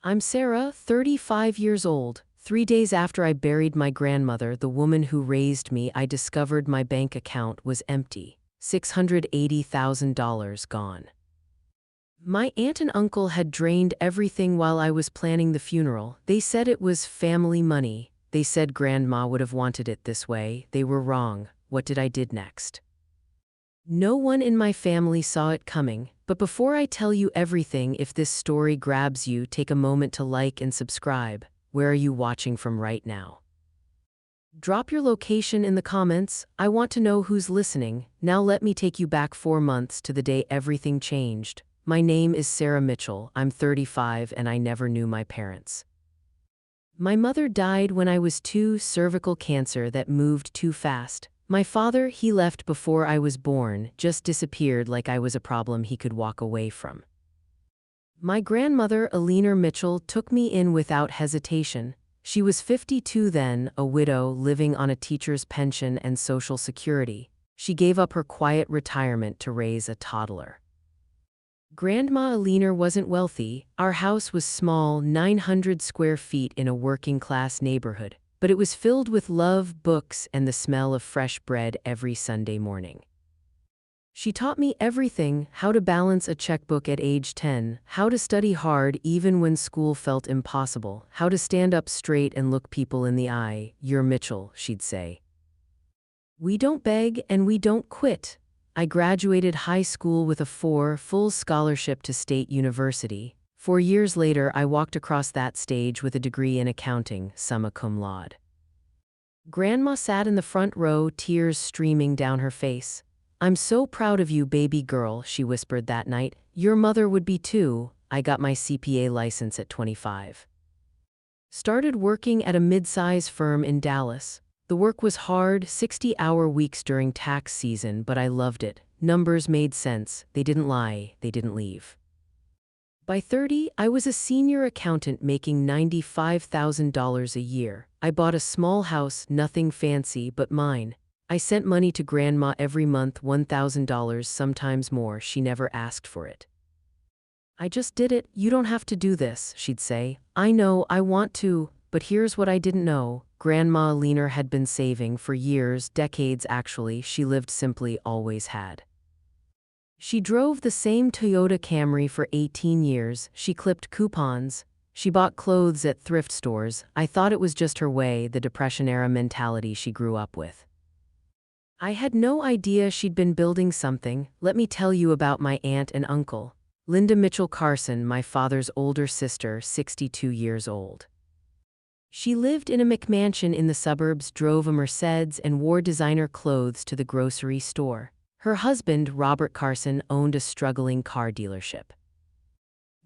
I'm Sarah, 35 years old. 3 days after I buried my grandmother, the woman who raised me, I discovered my bank account was empty. $680,000 gone. My aunt and uncle had drained everything while I was planning the funeral. They said it was family money. They said grandma would have wanted it this way. They were wrong. What did I do next? No one in my family saw it coming, but before I tell you everything, if this story grabs you, take a moment to like and subscribe. Where are you watching from right now? Drop your location in the comments. I want to know who's listening. Now let me take you back 4 months to the day everything changed. My name is Sarah Mitchell. I'm 35 and I never knew my parents. My mother died when I was 2, cervical cancer that moved too fast. My father, he left before I was born, just disappeared like I was a problem he could walk away from. My grandmother, Eleanor Mitchell, took me in without hesitation. She was 52 then, a widow living on a teacher's pension and Social Security. She gave up her quiet retirement to raise a toddler. Grandma Eleanor wasn't wealthy. Our house was small, 900 square feet in a working-class neighborhood, but it was filled with love, books, and the smell of fresh bread every Sunday morning. She taught me everything: how to balance a checkbook at age 10, how to study hard even when school felt impossible, how to stand up straight and look people in the eye. "You're Mitchell," she'd say. "We don't beg and we don't quit." I graduated high school with a 4 full scholarship to State University. 4 years later, I walked across that stage with a degree in accounting, summa cum laude. Grandma sat in the front row, tears streaming down her face. "I'm so proud of you, baby girl," she whispered that night. "Your mother would be too." I got my CPA license at 25. Started working at a mid-size firm in Dallas. The work was hard, 60-hour weeks during tax season, but I loved it. Numbers made sense. They didn't lie. They didn't leave. By 30, I was a senior accountant making $95,000 a year. I bought a small house, nothing fancy but mine. I sent money to grandma every month, $1,000, sometimes more. She never asked for it. "I just did it. You don't have to do this," she'd say. "I know, I want to, but here's what I didn't know." Grandma Eleanor had been saving for years, decades actually. She lived simply, always had. She drove the same Toyota Camry for 18 years. She clipped coupons. She bought clothes at thrift stores. I thought it was just her way, the Depression-era mentality she grew up with. I had no idea she'd been building something. Let me tell you about my aunt and uncle. Linda Mitchell Carson, my father's older sister, 62 years old. She lived in a McMansion in the suburbs, drove a Mercedes, and wore designer clothes to the grocery store. Her husband, Robert Carson, owned a struggling car dealership.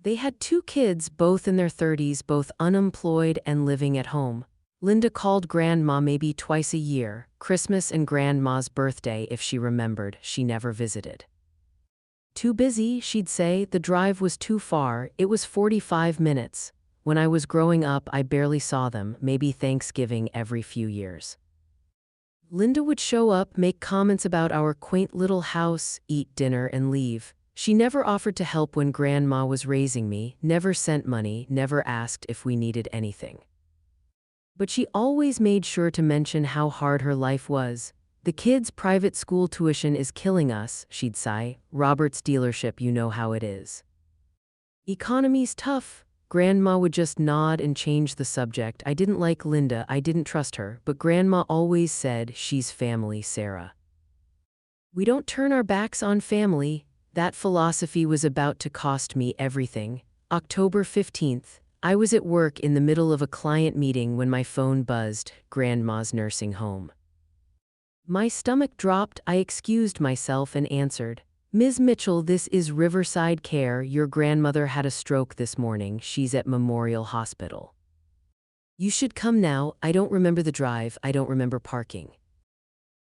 They had 2 kids, both in their 30s, both unemployed and living at home. Linda called grandma maybe twice a year, Christmas and grandma's birthday if she remembered. She never visited. "Too busy," she'd say. The drive was too far. It was 45 minutes. When I was growing up, I barely saw them, maybe Thanksgiving every few years. Linda would show up, make comments about our quaint little house, eat dinner, and leave. She never offered to help when grandma was raising me, never sent money, never asked if we needed anything. But she always made sure to mention how hard her life was. "The kids' private school tuition is killing us," she'd sigh. "Robert's dealership, you know how it is. Economy's tough." Grandma would just nod and change the subject. I didn't like Linda, I didn't trust her, but grandma always said, "She's family, Sarah. We don't turn our backs on family." That philosophy was about to cost me everything. October 15th. I was at work in the middle of a client meeting when my phone buzzed. Grandma's nursing home. My stomach dropped. I excused myself and answered. "Ms. Mitchell, this is Riverside Care. Your grandmother had a stroke this morning. She's at Memorial Hospital. You should come now." I don't remember the drive. I don't remember parking.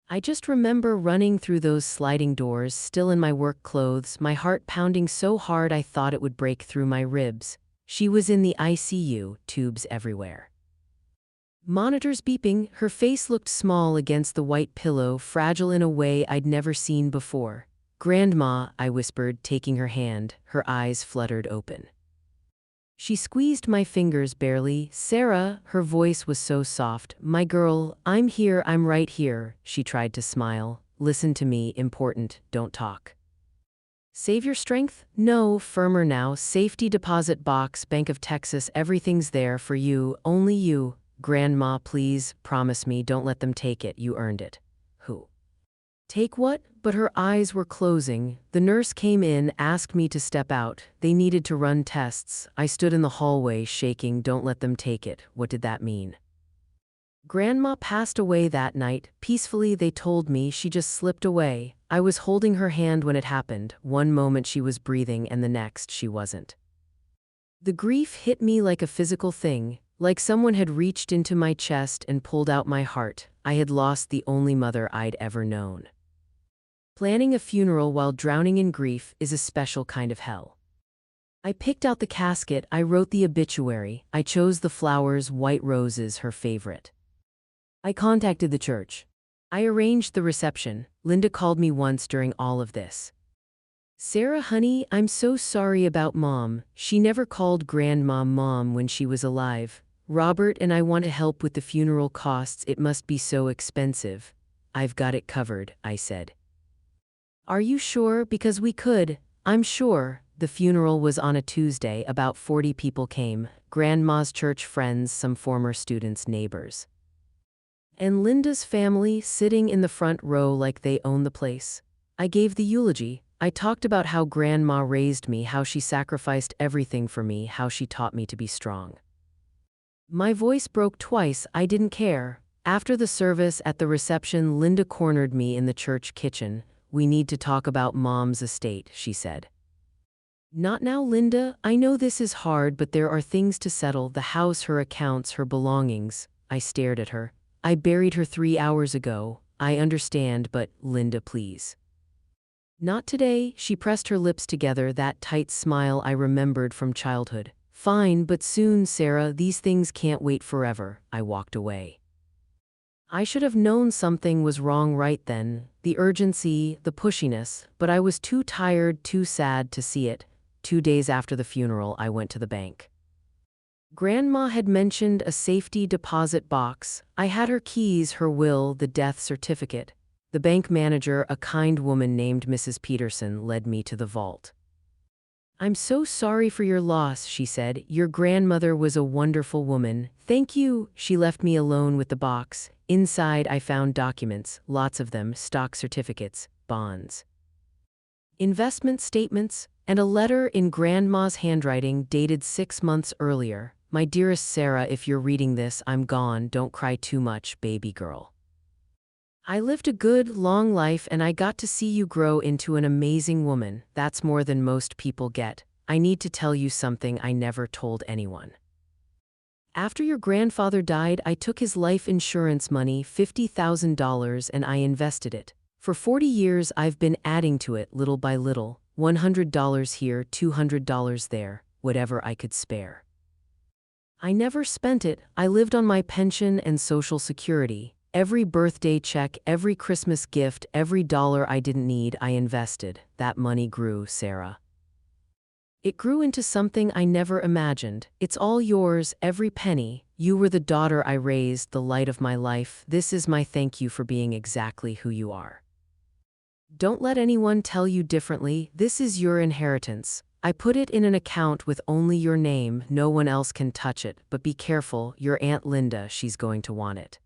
I just remember running through those sliding doors, still in my work clothes, my heart pounding so hard I thought it would break through my ribs. She was in the ICU, tubes everywhere. Monitors beeping. Her face looked small against the white pillow, fragile in a way I'd never seen before. "Grandma," I whispered, taking her hand. Her eyes fluttered open. She squeezed my fingers barely. "Sarah," her voice was so soft. "My girl, I'm here, I'm right here." She tried to smile. "Listen to me, important, don't talk." "Save your strength?" "No, firmer now. Safety deposit box, Bank of Texas, everything's there for you, only you. Grandma, please, promise me, don't let them take it, you earned it." "Who?" "Take what?" But her eyes were closing. The nurse came in, asked me to step out. They needed to run tests. I stood in the hallway, shaking. "Don't let them take it." What did that mean? Grandma passed away that night. Peacefully, they told me. She just slipped away. I was holding her hand when it happened. One moment she was breathing and the next she wasn't. The grief hit me like a physical thing, like someone had reached into my chest and pulled out my heart. I had lost the only mother I'd ever known. Planning a funeral while drowning in grief is a special kind of hell. I picked out the casket, I wrote the obituary, I chose the flowers, white roses, her favorite. I contacted the church. I arranged the reception. Linda called me once during all of this. "Sarah, honey, I'm so sorry about Mom. She never called Grandma Mom when she was alive. Robert and I want to help with the funeral costs. It must be so expensive." "I've got it covered," I said. "Are you sure? Because we could." "I'm sure." The funeral was on a Tuesday. About 40 people came. Grandma's church friends, some former students, neighbors. And Linda's family sitting in the front row like they own the place. I gave the eulogy. I talked about how Grandma raised me, how she sacrificed everything for me, how she taught me to be strong. My voice broke twice. I didn't care. After the service at the reception, Linda cornered me in the church kitchen. "We need to talk about Mom's estate," she said. "Not now, Linda. I know this is hard, but there are things to settle. The house, her accounts, her belongings." I stared at her. "I buried her 3 hours ago. I understand, but Linda, please." "Not today." She pressed her lips together, that tight smile I remembered from childhood. "Fine, but soon, Sarah. These things can't wait forever." I walked away. I should have known something was wrong right then, the urgency, the pushiness, but I was too tired, too sad to see it. 2 days after the funeral, I went to the bank. Grandma had mentioned a safety deposit box. I had her keys, her will, the death certificate. The bank manager, a kind woman named Mrs. Peterson, led me to the vault. "I'm so sorry for your loss," she said. "Your grandmother was a wonderful woman." "Thank you." She left me alone with the box. Inside, I found documents, lots of them, stock certificates, bonds, investment statements, and a letter in Grandma's handwriting dated 6 months earlier. "My dearest Sarah, if you're reading this, I'm gone. Don't cry too much, baby girl. I lived a good, long life and I got to see you grow into an amazing woman. That's more than most people get. I need to tell you something I never told anyone. After your grandfather died, I took his life insurance money, $50,000, and I invested it. For 40 years, I've been adding to it little by little, $100 here, $200 there, whatever I could spare. I never spent it. I lived on my pension and Social Security. Every birthday check, every Christmas gift, every dollar I didn't need, I invested. That money grew, Sarah. It grew into something I never imagined. It's all yours, every penny. You were the daughter I raised, the light of my life. This is my thank you for being exactly who you are. Don't let anyone tell you differently. This is your inheritance. I put it in an account with only your name. No one else can touch it, but be careful. Your Aunt Linda, she's going to want it.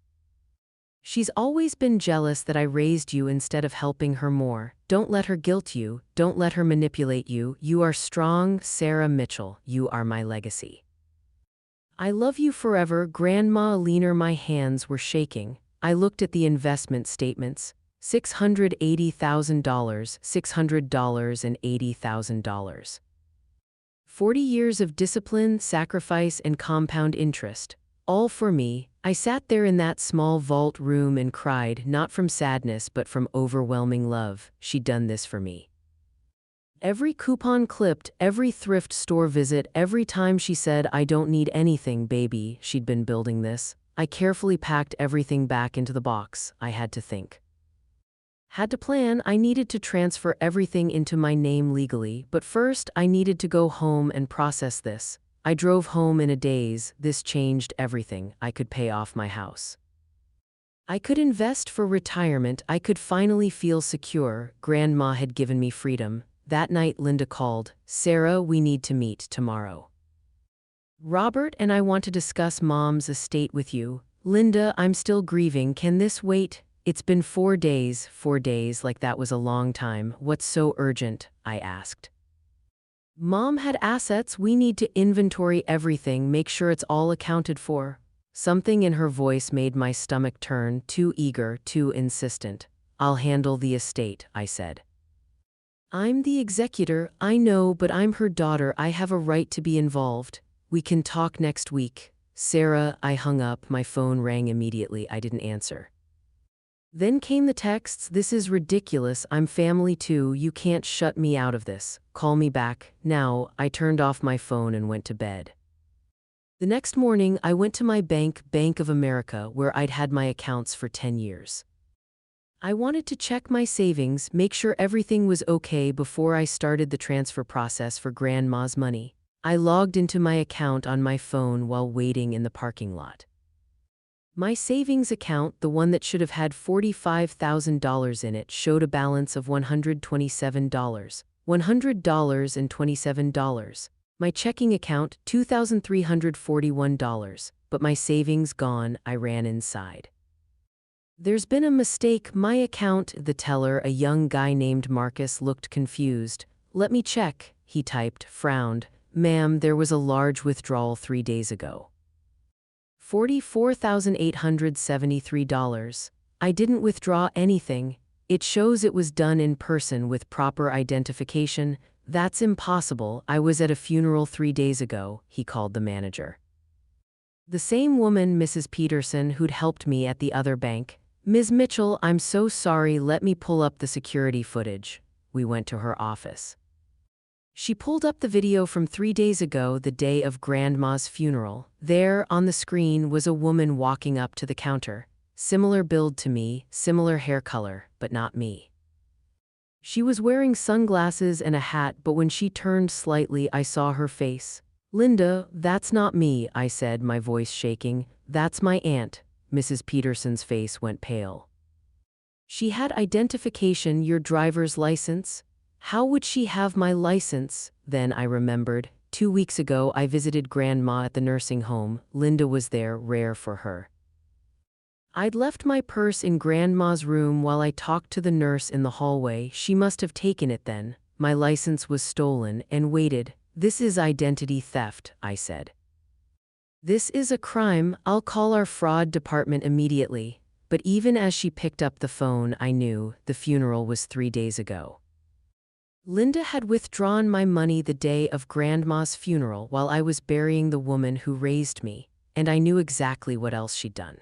She's always been jealous that I raised you instead of helping her more. Don't let her guilt you. Don't let her manipulate you. You are strong, Sarah Mitchell. You are my legacy. I love you forever, Grandma Leaner." My hands were shaking. I looked at the investment statements. $680,000, $600, and $80,000. 40 years of discipline, sacrifice, and compound interest. All for me. I sat there in that small vault room and cried, not from sadness but from overwhelming love. She'd done this for me. Every coupon clipped, every thrift store visit, every time she said, "I don't need anything, baby," she'd been building this. I carefully packed everything back into the box. I had to think. Had to plan. I needed to transfer everything into my name legally, but first I needed to go home and process this. I drove home in a daze. This changed everything. I could pay off my house. I could invest for retirement. I could finally feel secure. Grandma had given me freedom. That night, Linda called. "Sarah, we need to meet tomorrow. Robert and I want to discuss Mom's estate with you." "Linda, I'm still grieving. Can this wait?" "It's been 4 days." 4 days, like that was a long time. "What's so urgent?" I asked. "Mom had assets. We need to inventory everything, make sure it's all accounted for." Something in her voice made my stomach turn, too eager, too insistent. "I'll handle the estate," I said. "I'm the executor, I know, but I'm her daughter. I have a right to be involved. We can talk next week." "Sarah," I hung up. My phone rang immediately. I didn't answer. Then came the texts. "This is ridiculous. I'm family too. You can't shut me out of this. Call me back now." I turned off my phone and went to bed. The next morning, I went to my bank, Bank of America, where I'd had my accounts for 10 years. I wanted to check my savings, make sure everything was okay before I started the transfer process for Grandma's money. I logged into my account on my phone while waiting in the parking lot. My savings account, the one that should have had $45,000 in it, showed a balance of $127. $100.27. My checking account, $2,341, but my savings gone. I ran inside. "There's been a mistake. My account," the teller, a young guy named Marcus, looked confused. "Let me check," he typed, frowned. "Ma'am, there was a large withdrawal 3 days ago. $44,873. I didn't withdraw anything. It shows it was done in person with proper identification." "That's impossible. I was at a funeral 3 days ago," he called the manager. The same woman, Mrs. Peterson, who'd helped me at the other bank. "Ms. Mitchell, I'm so sorry. Let me pull up the security footage." We went to her office. She pulled up the video from 3 days ago, the day of Grandma's funeral. There, on the screen, was a woman walking up to the counter. Similar build to me, similar hair color, but not me. She was wearing sunglasses and a hat, but when she turned slightly, I saw her face. "Linda, that's not me," I said, my voice shaking. "That's my aunt." Mrs. Peterson's face went pale. "She had identification, your driver's license." "How would she have my license?" Then I remembered. 2 weeks ago, I visited Grandma at the nursing home. Linda was there, rare for her. I'd left my purse in Grandma's room while I talked to the nurse in the hallway. She must have taken it then. My license was stolen and waited. "This is identity theft," I said. "This is a crime. I'll call our fraud department immediately." But even as she picked up the phone, I knew the funeral was 3 days ago. Linda had withdrawn my money the day of Grandma's funeral while I was burying the woman who raised me, and I knew exactly what else she'd done.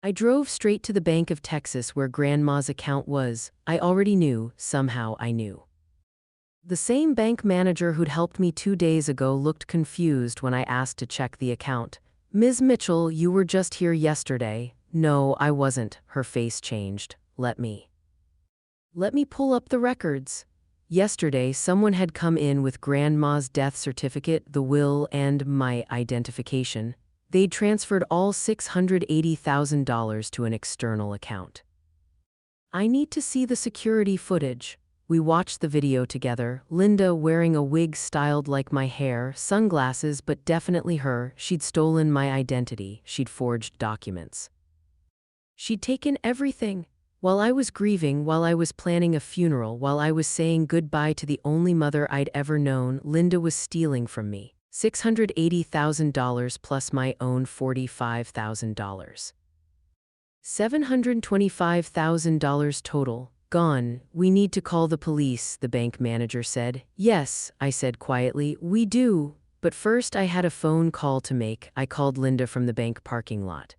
I drove straight to the Bank of Texas where Grandma's account was. I already knew, somehow I knew. The same bank manager who'd helped me 2 days ago looked confused when I asked to check the account. "Ms. Mitchell, you were just here yesterday." "No, I wasn't." Her face changed. Let me pull up the records." Yesterday, someone had come in with Grandma's death certificate, the will, and my identification. They'd transferred all $680,000 to an external account. "I need to see the security footage." We watched the video together. Linda wearing a wig styled like my hair, sunglasses, but definitely her. She'd stolen my identity. She'd forged documents. She'd taken everything. While I was grieving, while I was planning a funeral, while I was saying goodbye to the only mother I'd ever known, Linda was stealing from me. $680,000 plus my own $45,000. $725,000 total. Gone. "We need to call the police," the bank manager said. "Yes," I said quietly, "we do. But first I had a phone call to make." I called Linda from the bank parking lot.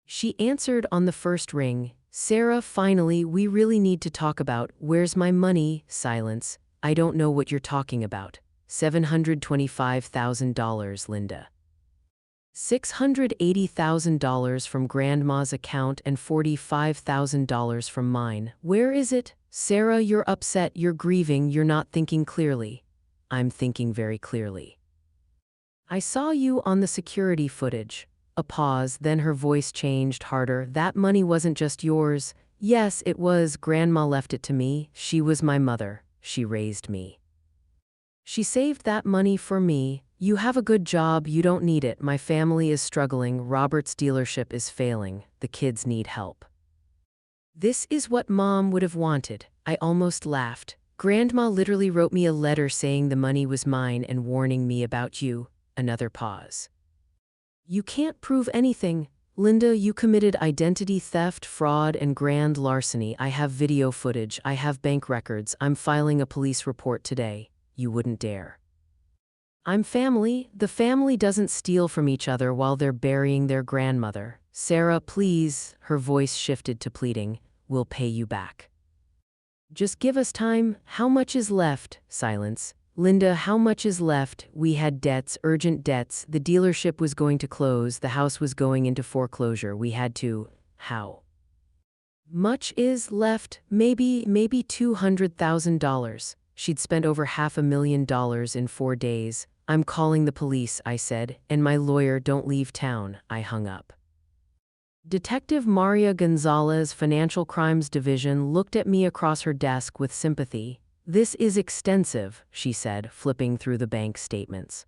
She answered on the first ring. "Sarah, finally, we really need to talk about." "Where's my money?" Silence. "I don't know what you're talking about." $725,000, Linda. $680,000 from Grandma's account and $45,000 from mine. "Where is it?" "Sarah, you're upset, you're grieving, you're not thinking clearly." "I'm thinking very clearly." I saw you on the security footage. A pause, then her voice changed harder. That money wasn't just yours. Yes, it was. Grandma left it to me. She was my mother. She raised me. She saved that money for me. You have a good job. You don't need it. My family is struggling. Robert's dealership is failing. The kids need help. This is what Mom would have wanted. I almost laughed. Grandma literally wrote me a letter saying the money was mine and warning me about you. Another pause. You can't prove anything. Linda, you committed identity theft, fraud, and grand larceny. I have video footage. I have bank records. I'm filing a police report today. You wouldn't dare. I'm family. The family doesn't steal from each other while they're burying their grandmother. Sarah, please. Her voice shifted to pleading. We'll pay you back. Just give us time. How much is left? Silence. Linda, how much is left? We had debts, urgent debts. The dealership was going to close. The house was going into foreclosure. We had to. How much is left? Maybe $200,000. She'd spent over $500,000 in 4 days. I'm calling the police, I said, and my lawyer. Don't leave town. I hung up. Detective Maria Gonzalez, Financial Crimes Division, looked at me across her desk with sympathy. This is extensive, she said, flipping through the bank statements.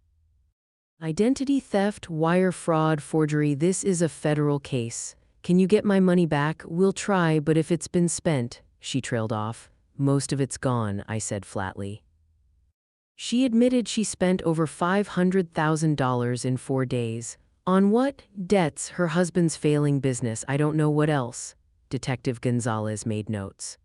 Identity theft, wire fraud, forgery. This is a federal case. Can you get my money back? We'll try, but if it's been spent, she trailed off. Most of it's gone, I said flatly. She admitted she spent over $500,000 in 4 days. On what? Debts, her husband's failing business. I don't know what else. Detective Gonzalez made notes.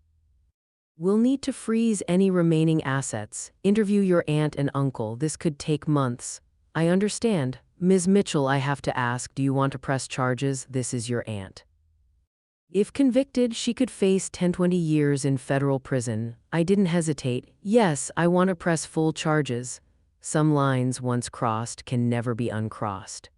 We'll need to freeze any remaining assets. Interview your aunt and uncle. This could take months. I understand. Ms. Mitchell, I have to ask, do you want to press charges? This is your aunt. If convicted, she could face 10-20 years in federal prison. I didn't hesitate. Yes, I want to press full charges. Some lines once crossed can never be uncrossed.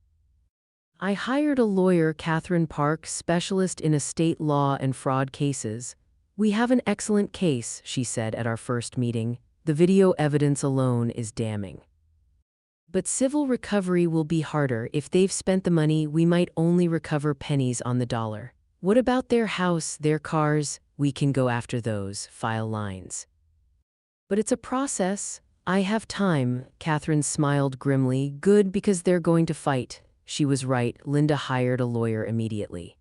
I hired a lawyer, Catherine Park, specialist in estate law and fraud cases. We have an excellent case, she said at our first meeting. The video evidence alone is damning. But civil recovery will be harder. If they've spent the money, we might only recover pennies on the dollar. What about their house, their cars? We can go after those, file lines. But it's a process. I have time. Catherine smiled grimly. Good, because they're going to fight. She was right. Linda hired a lawyer immediately.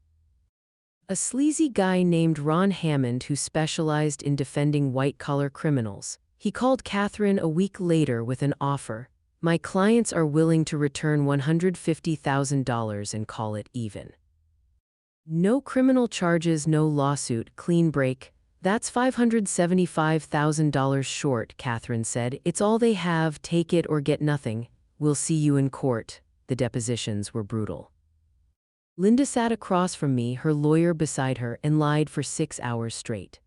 A sleazy guy named Ron Hammond who specialized in defending white-collar criminals. He called Catherine a week later with an offer. My clients are willing to return $150,000 and call it even. No criminal charges, no lawsuit, clean break. That's $575,000 short, Catherine said. It's all they have, take it or get nothing. We'll see you in court. The depositions were brutal. Linda sat across from me, her lawyer beside her, and lied for 6 hours straight.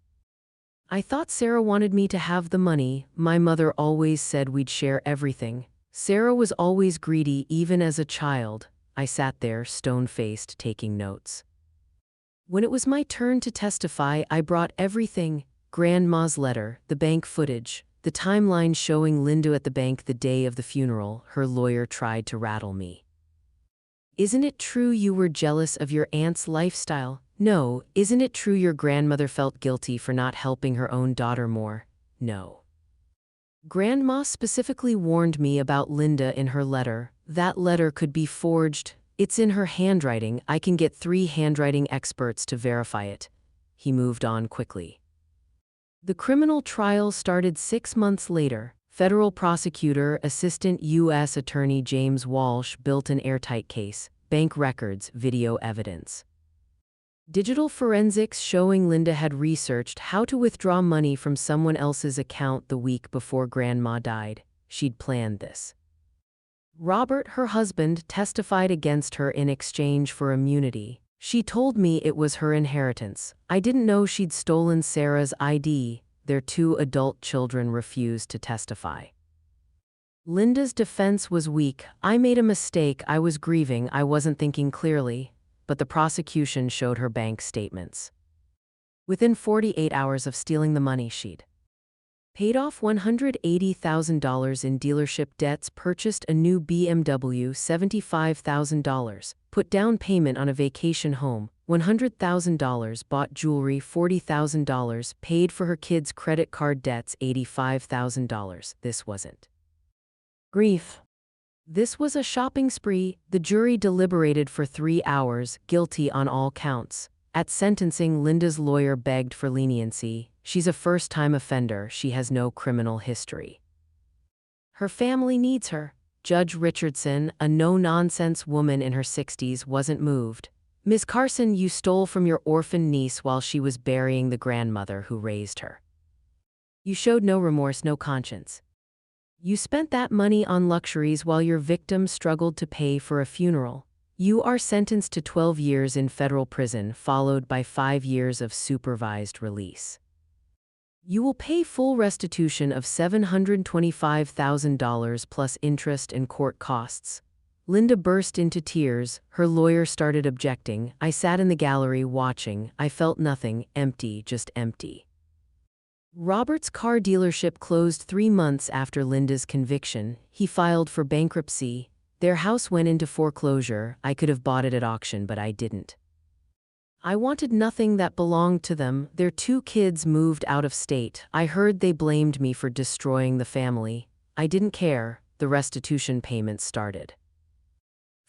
I thought Sarah wanted me to have the money. My mother always said we'd share everything. Sarah was always greedy, even as a child. I sat there, stone-faced, taking notes. When it was my turn to testify, I brought everything: Grandma's letter, the bank footage, the timeline showing Linda at the bank the day of the funeral. Her lawyer tried to rattle me. Isn't it true you were jealous of your aunt's lifestyle? No. Isn't it true your grandmother felt guilty for not helping her own daughter more? No. Grandma specifically warned me about Linda in her letter. That letter could be forged. It's in her handwriting. I can get 3 handwriting experts to verify it. He moved on quickly. The criminal trial started 6 months later. Federal prosecutor, Assistant U.S. Attorney James Walsh built an airtight case: bank records, video evidence. Digital forensics showing Linda had researched how to withdraw money from someone else's account the week before Grandma died. She'd planned this. Robert, her husband, testified against her in exchange for immunity. She told me it was her inheritance. I didn't know she'd stolen Sarah's ID. Their 2 adult children refused to testify. Linda's defense was weak. I made a mistake. I was grieving. I wasn't thinking clearly. But the prosecution showed her bank statements. Within 48 hours of stealing the money, she'd Paid off $180,000 in dealership debts, purchased a new BMW $75,000, put down payment on a vacation home, $100,000, bought jewelry $40,000, paid for her kids' credit card debts $85,000. This wasn't grief. This was a shopping spree. The jury deliberated for 3 hours, guilty on all counts. At sentencing, Linda's lawyer begged for leniency. She's a first-time offender. She has no criminal history. Her family needs her. Judge Richardson, a no-nonsense woman in her 60s, wasn't moved. Ms. Carson, you stole from your orphan niece while she was burying the grandmother who raised her. You showed no remorse, no conscience. You spent that money on luxuries while your victim struggled to pay for a funeral. You are sentenced to 12 years in federal prison, followed by 5 years of supervised release. You will pay full restitution of $725,000 plus interest and court costs. Linda burst into tears. Her lawyer started objecting. I sat in the gallery watching. I felt nothing, empty, just empty. Robert's car dealership closed 3 months after Linda's conviction. He filed for bankruptcy. Their house went into foreclosure. I could have bought it at auction, but I didn't. I wanted nothing that belonged to them. Their 2 kids moved out of state. I heard they blamed me for destroying the family. I didn't care. The restitution payments started.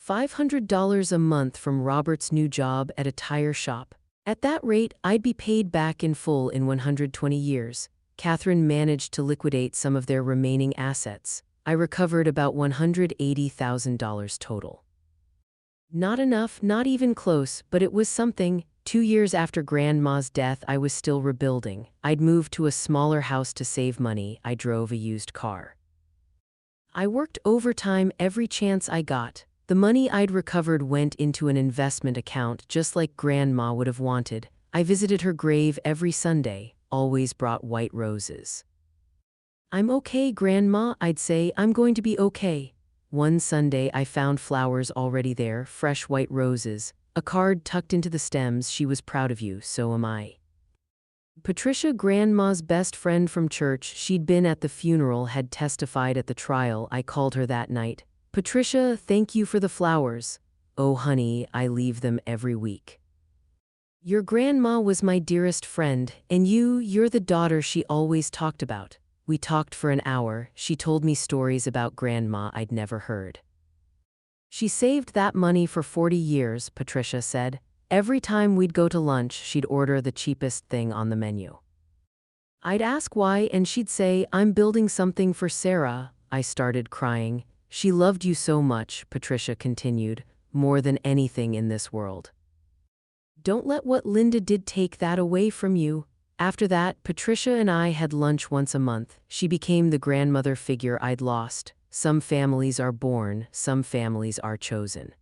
$500 a month from Robert's new job at a tire shop. At that rate, I'd be paid back in full in 120 years. Catherine managed to liquidate some of their remaining assets. I recovered about $180,000 total. Not enough, not even close, but it was something. 2 years after Grandma's death, I was still rebuilding. I'd moved to a smaller house to save money. I drove a used car. I worked overtime every chance I got. The money I'd recovered went into an investment account, just like Grandma would have wanted. I visited her grave every Sunday, always brought white roses. I'm okay, Grandma, I'd say. I'm going to be okay. One Sunday I found flowers already there, fresh white roses, a card tucked into the stems. She was proud of you, so am I. Patricia, Grandma's best friend from church, she'd been at the funeral, had testified at the trial. I called her that night. Patricia, thank you for the flowers. Oh honey, I leave them every week. Your grandma was my dearest friend, and you're the daughter she always talked about. We talked for an hour. She told me stories about Grandma I'd never heard. She saved that money for 40 years, Patricia said. Every time we'd go to lunch, she'd order the cheapest thing on the menu. I'd ask why, and she'd say, I'm building something for Sarah. I started crying. She loved you so much, Patricia continued, more than anything in this world. Don't let what Linda did take that away from you. After that, Patricia and I had lunch once a month. She became the grandmother figure I'd lost. Some families are born, some families are chosen.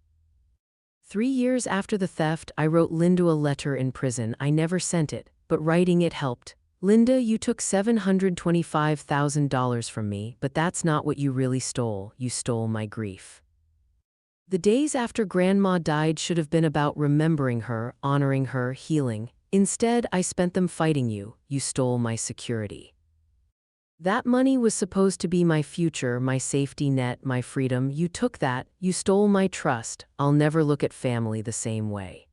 3 years after the theft, I wrote Linda a letter in prison. I never sent it, but writing it helped. Linda, you took $725,000 from me, but that's not what you really stole. You stole my grief. The days after Grandma died should have been about remembering her, honoring her, healing. Instead, I spent them fighting you. You stole my security. That money was supposed to be my future, my safety net, my freedom. You took that. You stole my trust. I'll never look at family the same way.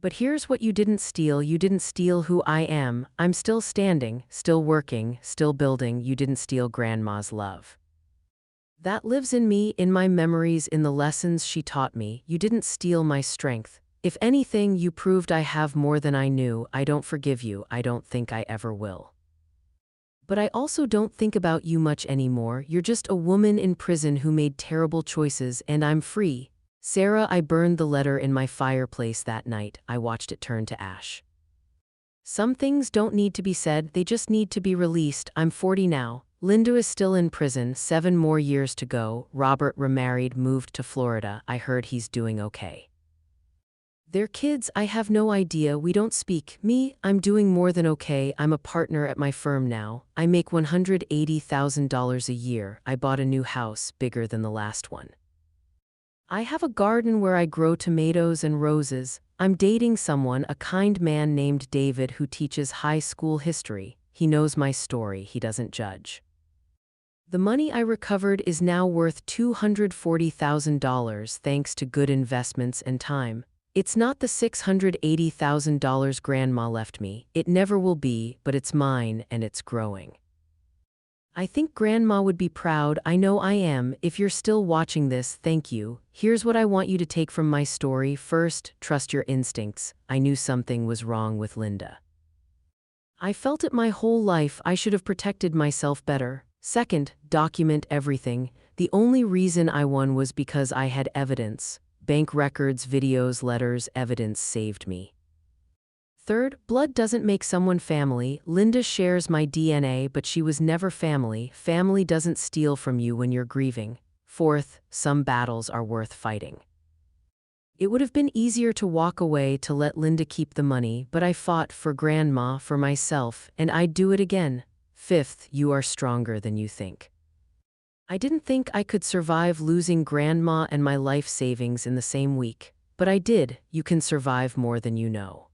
But here's what you didn't steal. You didn't steal who I am. I'm still standing, still working, still building. You didn't steal Grandma's love. That lives in me, in my memories, in the lessons she taught me. You didn't steal my strength. If anything, you proved I have more than I knew. I don't forgive you. I don't think I ever will. But I also don't think about you much anymore. You're just a woman in prison who made terrible choices, and I'm free. Sarah, I burned the letter in my fireplace that night. I watched it turn to ash. Some things don't need to be said, they just need to be released. I'm 40 now. Linda is still in prison, 7 more years to go. Robert remarried, moved to Florida. I heard he's doing okay. Their kids, I have no idea. We don't speak. Me, I'm doing more than okay. I'm a partner at my firm now. I make $180,000 a year. I bought a new house, bigger than the last one. I have a garden where I grow tomatoes and roses. I'm dating someone, a kind man named David who teaches high school history. He knows my story, he doesn't judge. The money I recovered is now worth $240,000 thanks to good investments and time. It's not the $680,000 grandma left me. It never will be, but it's mine and it's growing. I think Grandma would be proud. I know I am. If you're still watching this, thank you. Here's what I want you to take from my story. First, trust your instincts. I knew something was wrong with Linda. I felt it my whole life. I should have protected myself better. Second, document everything. The only reason I won was because I had evidence. Bank records, videos, letters, evidence saved me. Third, blood doesn't make someone family. Linda shares my DNA, but she was never family. Family doesn't steal from you when you're grieving. Fourth, some battles are worth fighting. It would have been easier to walk away to let Linda keep the money, but I fought for Grandma, for myself, and I'd do it again. Fifth, you are stronger than you think. I didn't think I could survive losing Grandma and my life savings in the same week, but I did. You can survive more than you know.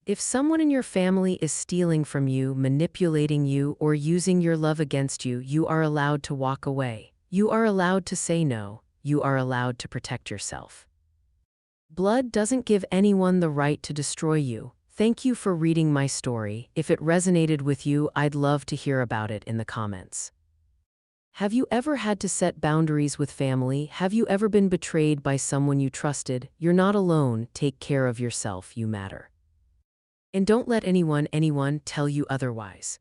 If someone in your family is stealing from you, manipulating you, or using your love against you, you are allowed to walk away. You are allowed to say no. You are allowed to protect yourself. Blood doesn't give anyone the right to destroy you. Thank you for reading my story. If it resonated with you, I'd love to hear about it in the comments. Have you ever had to set boundaries with family? Have you ever been betrayed by someone you trusted? You're not alone. Take care of yourself. You matter. And don't let anyone tell you otherwise.